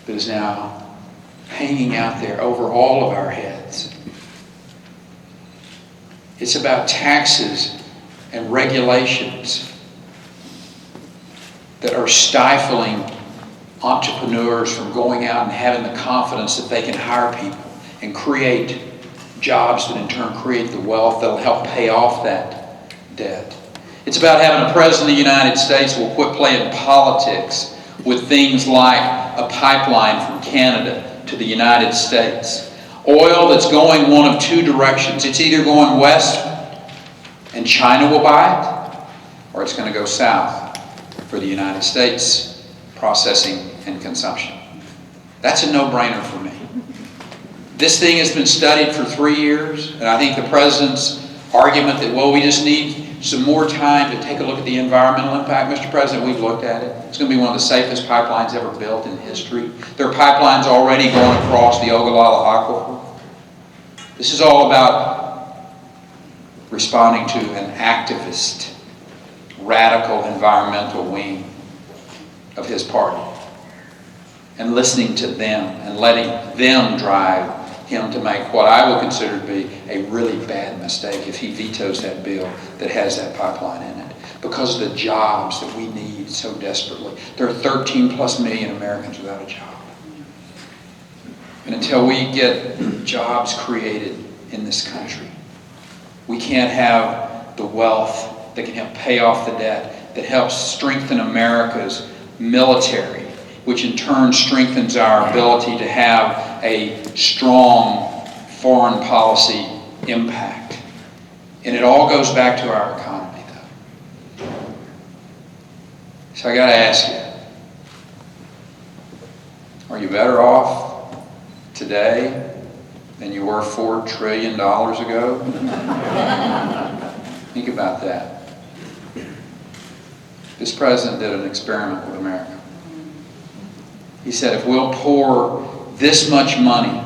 that is now hanging out there over all of our heads. It's about taxes and regulations that are stifling entrepreneurs from going out and having the confidence that they can hire people and create jobs that in turn create the wealth that will help pay off that debt. It's about having a president of the United States who will quit playing politics with things like a pipeline from Canada to the United States. Oil that's going one of two directions. It's either going west and China will buy it, or it's going to go south for the United States processing and consumption. That's a no-brainer for me. This thing has been studied for 3 years, and I think the President's argument that, well, we just need some more time to take a look at the environmental impact. Mr. President, we've looked at it. It's going to be one of the safest pipelines ever built in history. There are pipelines already going across the Ogallala Aquifer. This is all about responding to an activist, radical environmental wing of his party and listening to them and letting them drive him to make what I would consider to be a really bad mistake if he vetoes that bill that has that pipeline in it, because of the jobs that we need so desperately. There are 13+ million Americans without a job. And until we get jobs created in this country, we can't have the wealth that can help pay off the debt, that helps strengthen America's military, which in turn strengthens our ability to have a strong foreign policy impact. And it all goes back to our economy, though. So I got to ask you, are you better off today than you were $4 trillion ago? Think about that. This president did an experiment with America. He said, if we'll pour this much money,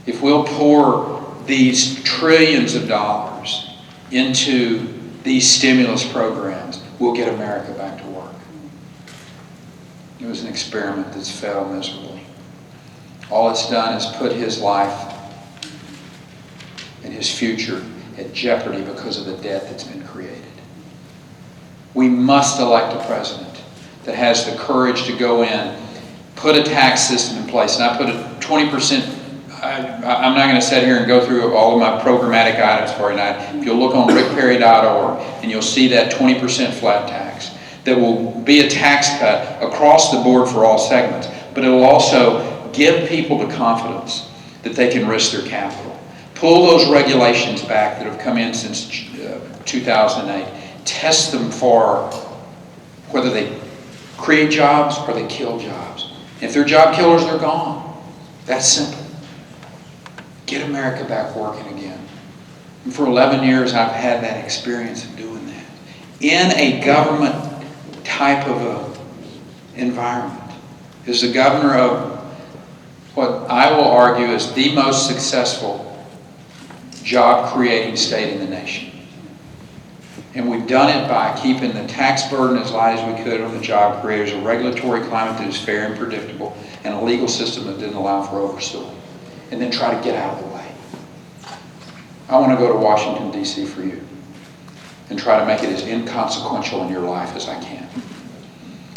if we'll pour these trillions of dollars into these stimulus programs, we'll get America back to work. It was an experiment that's failed miserably. All it's done is put his life and his future at jeopardy because of the debt that's been created. We must elect a president that has the courage to go in, put a tax system in place, and I put a 20%, I'm not going to sit here and go through all of my programmatic items for you tonight. If you'll look on rickperry.org, and you'll see that 20% flat tax that will be a tax cut across the board for all segments, but it will also give people the confidence that they can risk their capital. Pull those regulations back that have come in since 2008. Test them for whether they create jobs or they kill jobs. If they're job killers, they're gone. That's simple. Get America back working again. And for 11 years, I've had that experience of doing that. In a government type of a environment. As the governor of what I will argue is the most successful job-creating state in the nation. And we've done it by keeping the tax burden as light as we could on the job creators, a regulatory climate that is fair and predictable, and a legal system that didn't allow for oversuing. And then try to get out of the way. I want to go to Washington, D.C. for you and try to make it as inconsequential in your life as I can.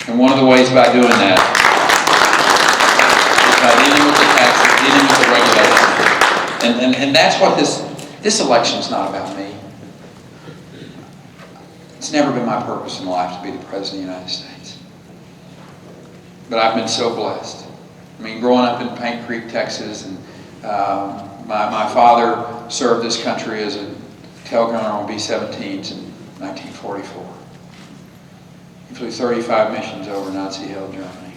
And one of the ways by doing that is by dealing with the taxes, dealing with the regulations. And that's what this election is not about me. It's never been my purpose in life to be the President of the United States. But I've been so blessed. I mean, growing up in Paint Creek, Texas, and my father served this country as a tail gunner on B-17s in 1944. He flew 35 missions over Nazi-held Germany.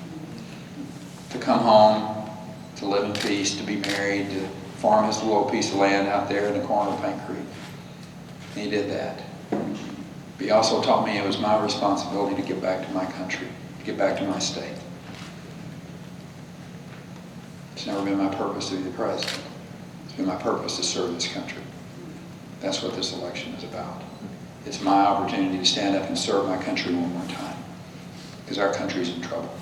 To come home, to live in peace, to be married, to farm his little piece of land out there in the corner of Paint Creek. And he did that. But he also taught me it was my responsibility to get back to my country, to get back to my state. It's never been my purpose to be the president. It's been my purpose to serve this country. That's what this election is about. It's my opportunity to stand up and serve my country one more time, because our country's in trouble.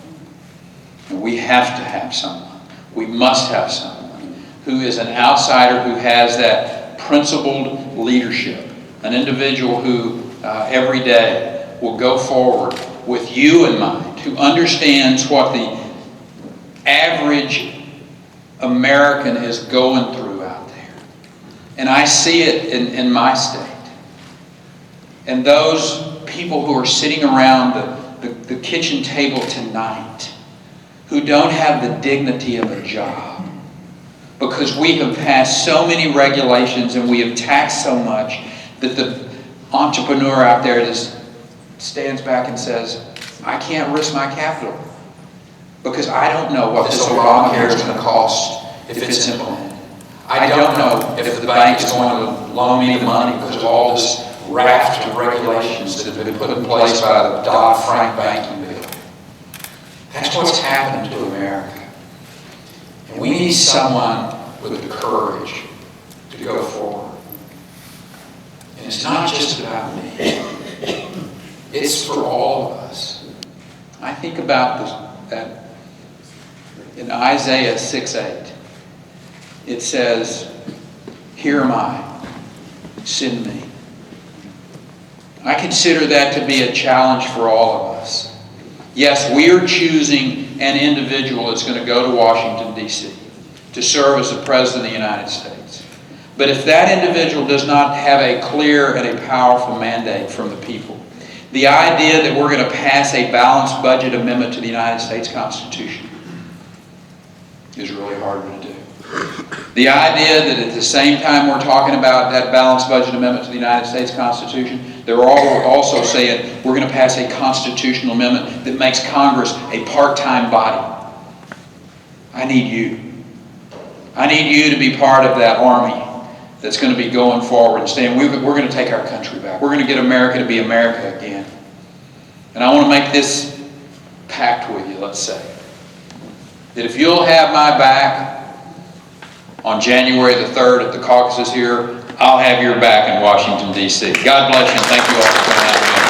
And we have to have someone, we must have someone who is an outsider, who has that principled leadership, an individual who every day will go forward with you in mind, who understands what the average American is going through out there. And I see it in my state. And those people who are sitting around the kitchen table tonight, who don't have the dignity of a job, because we have passed so many regulations and we have taxed so much that the entrepreneur out there just stands back and says, I can't risk my capital because I don't know what this Obamacare is going to cost if it's implemented. I don't know if the bank is going to loan me the money because of all this raft of regulations that have been put in place by the Dodd-Frank banking bill. That's what's happened to America. And we need someone with the courage to go forward. And it's not just about me. It's for all of us. I think about that in Isaiah 6:8. It says, here am I, send me. I consider that to be a challenge for all of us. Yes, we are choosing an individual that's going to go to Washington, D.C. to serve as the President of the United States. But if that individual does not have a clear and a powerful mandate from the people, the idea that we're going to pass a balanced budget amendment to the United States Constitution is really hard to do. The idea that at the same time we're talking about that balanced budget amendment to the United States Constitution, they're also saying we're going to pass a constitutional amendment that makes Congress a part-time body. I need you. I need you to be part of that army that's going to be going forward and saying we're going to take our country back. We're going to get America to be America again. And I want to make this pact with you, let's say, that if you'll have my back on January the 3rd at the caucuses here, I'll have your back in Washington, D.C. God bless you, and thank you all for coming out.